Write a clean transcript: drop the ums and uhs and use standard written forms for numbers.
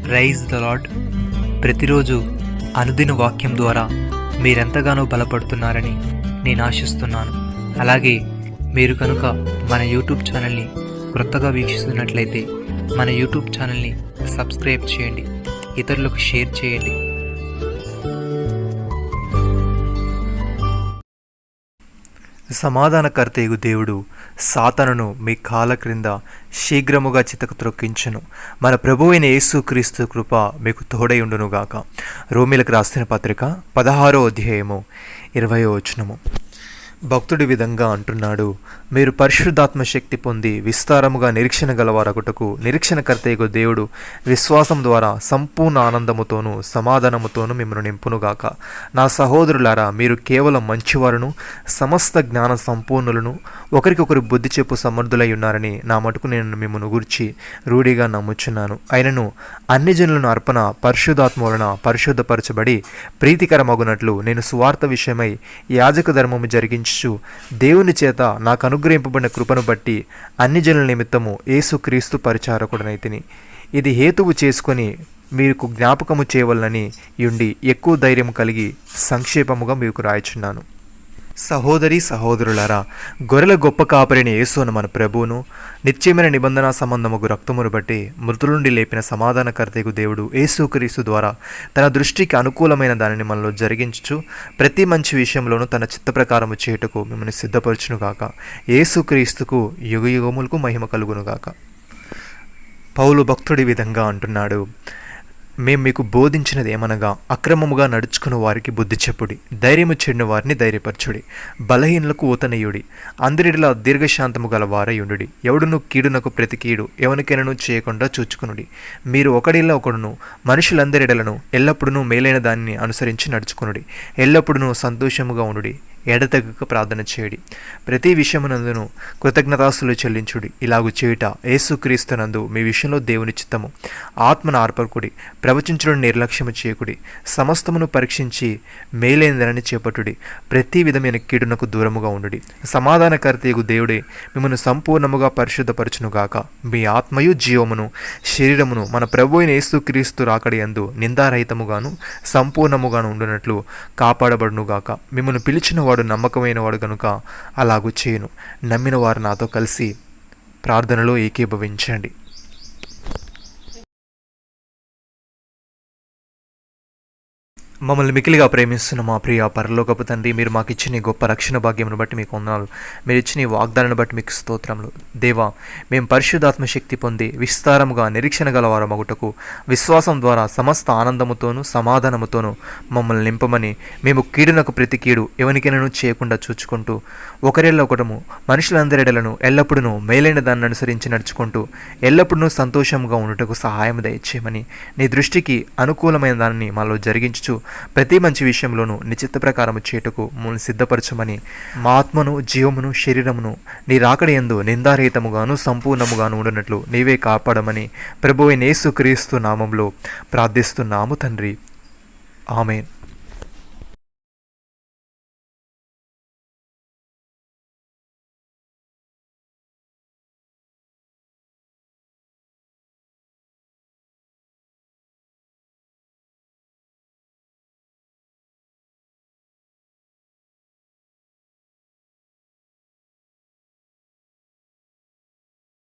Praise the lord. ప్రతిరోజు అనుదిన వాక్యం ద్వారా మీరెంతగానో బలపడుతున్నారని నేను ఆశిస్తున్నాను. అలాగే మీరు కనుక మన యూట్యూబ్ ఛానల్ని క్రొత్తగా వీక్షిస్తున్నట్లయితే మన యూట్యూబ్ ఛానల్ని సబ్స్క్రైబ్ చేయండి, ఇతరులకు షేర్ చేయండి. సమాధానకర్తయగు దేవుడు సాతానును మీ కాళ్ళ క్రింద శీఘ్రముగా చితకు త్రొక్కించును. మన ప్రభు అయిన యేసుక్రీస్తు కృప మీకు తోడై ఉండునుగాక. రోమీలకు రాసిన పత్రిక 16వ అధ్యాయము 20వ వచనము. భక్తుడి విధంగా అంటున్నాడు, మీరు పరిశుద్ధాత్మ శక్తి పొంది విస్తారముగా నిరీక్షణ గలవారగుటకు నిరీక్షణకర్తయగు దేవుడు విశ్వాసం ద్వారా సంపూర్ణ ఆనందముతోనూ సమాధానముతోనూ మిమ్మల్ని నింపునుగాక. నా సహోదరులారా, మీరు కేవలం మంచివారును సమస్త జ్ఞాన సంపూర్ణులను ఒకరికొకరు బుద్ధి చెప్పు సమర్థులై ఉన్నారని నా మటుకు నేను మిమ్మల్ని గురించి రూఢిగా నమ్ముచున్నాను. అయినను అన్ని జనులను అర్పణ పరిశుద్ధాత్మ వలన పరిశుద్ధపరచబడి ప్రీతికరమగునట్లు నేను సువార్త విషయమై యాజక ధర్మము జరిగించు దేవుని చేత నాకు అనుగ్రహింపబడిన కృపను బట్టి అన్ని జనుల నిమిత్తము యేసుక్రీస్తు పరిచారకుడనైతిని. ఇది హేతువు చేసుకొని మీకు జ్ఞాపకము చేయవలనని యుండి ఎక్కువ ధైర్యం కలిగి సంక్షేపముగా మీకు రాయచున్నాను. సహోదరి సహోదరులారా, గొర్రెల గొప్ప కాపరిని యేసును మన ప్రభువును నిత్యమైన నిబంధన సంబంధముగు రక్తమును బట్టి మృతుల నుండి లేపిన సమాధానకర్తయగు దేవుడు యేసుక్రీస్తు ద్వారా తన దృష్టికి అనుకూలమైన దానిని మనలో జరిగించు ప్రతి మంచి విషయంలోనూ తన చిత్త ప్రకారము చేయుటకు మిమ్మల్ని సిద్ధపరచునుగాక. యేసుక్రీస్తుకు యుగయుగములకు మహిమ కలుగునుగాక. పౌలు భక్తుడి విధంగా అంటున్నాడు, మేము మీకు బోధించినది ఏమనగా అక్రమముగా నడుచుకున్న వారికి బుద్ధి చెప్పుడి, ధైర్యము చెడిన వారిని ధైర్యపరచుడి, బలహీనులకు ఊతనీయుడి, అందరిలా దీర్ఘశాంతము గల వారయుండుడి, ఎవడును కీడునకు ప్రతి కీడు ఎవరికైనాను చేయకుండా చూచుకునుడి. మీరు ఒకడిలా ఒకడును మనుషులందరిడలను ఎల్లప్పుడూ మేలైన దానిని అనుసరించి నడుచుకునుడి, ఎల్లప్పుడూ సంతోషముగా ఉండుడి, ఎడతెగక ప్రార్థన చేయడి, ప్రతి విషయమునందును కృతజ్ఞతాస్తులు చెల్లించుడి. ఇలాగు చేయుట యేసుక్రీస్తునందు మీ విషయంలో దేవుని చిత్తము. ఆత్మను ఆర్పకుడి, ప్రవచించుడు నిర్లక్ష్యము చేయకుడి, సమస్తమును పరీక్షించి మేలైనదని చేపట్టుడి, ప్రతి విధమైన కీడునకు దూరముగా ఉండుడి. సమాధానకర్తయగు దేవుడే మిమ్మల్ని సంపూర్ణముగా పరిశుద్ధపరచునుగాక. మీ ఆత్మయు జీవమును శరీరమును మన ప్రభు అయిన యేసుక్రీస్తు రాకడి యందు నిందారహితముగాను సంపూర్ణముగాను ఉండునట్లు కాపాడబడునుగాక. మిమ్మల్ని పిలిచిన వాడు నమ్మకమైన వాడు గనుక అలాగూ చేయను. నమ్మిన వారు నాతో కలిసి ప్రార్థనలో ఏకీభవించండి. మమ్మల్ని మికిలిగా ప్రేమిస్తున్న మా ప్రియ పరలోకపు తండ్రి, మీరు మాకు ఇచ్చిన గొప్ప రక్షణ భాగ్యమును బట్టి మీకు వందనాలు. మీరు ఇచ్చిన ఈ వాగ్దానాన్ని బట్టి మీకు స్తోత్రములు. దేవా, మేము పరిశుద్ధాత్మ శక్తి పొంది విస్తారముగా నిరీక్షణ గలవారు మగుటకు విశ్వాసం ద్వారా సమస్త ఆనందముతోనూ సమాధానముతోనూ మమ్మల్ని నింపమని, మేము కీడునకు ప్రతి కీడు ఎవరికైనా చేయకుండా చూచుకుంటూ ఒకరెళ్ళ ఒకటము మనుషులందరిడలను ఎల్లప్పుడూ మేలైన దాన్ని అనుసరించి నడుచుకుంటూ ఎల్లప్పుడూ సంతోషంగా ఉండుటకు సహాయం దయచేయమని, నీ దృష్టికి అనుకూలమైన దానిని మాలో జరిగించు ప్రతి మంచి విషయంలోనూ నిశ్చిత ప్రకారము చేటుకు మమ్మల్ని సిద్ధపరచమని, మా ఆత్మను జీవమును శరీరమును నీ రాకడి యందు నిందారహితముగాను సంపూర్ణముగాను ఉండునట్లు నీవే కాపాడమని ప్రభువైన యేసుక్రీస్తు నామములో ప్రార్థిస్తున్నాము తండ్రి. ఆమేన్.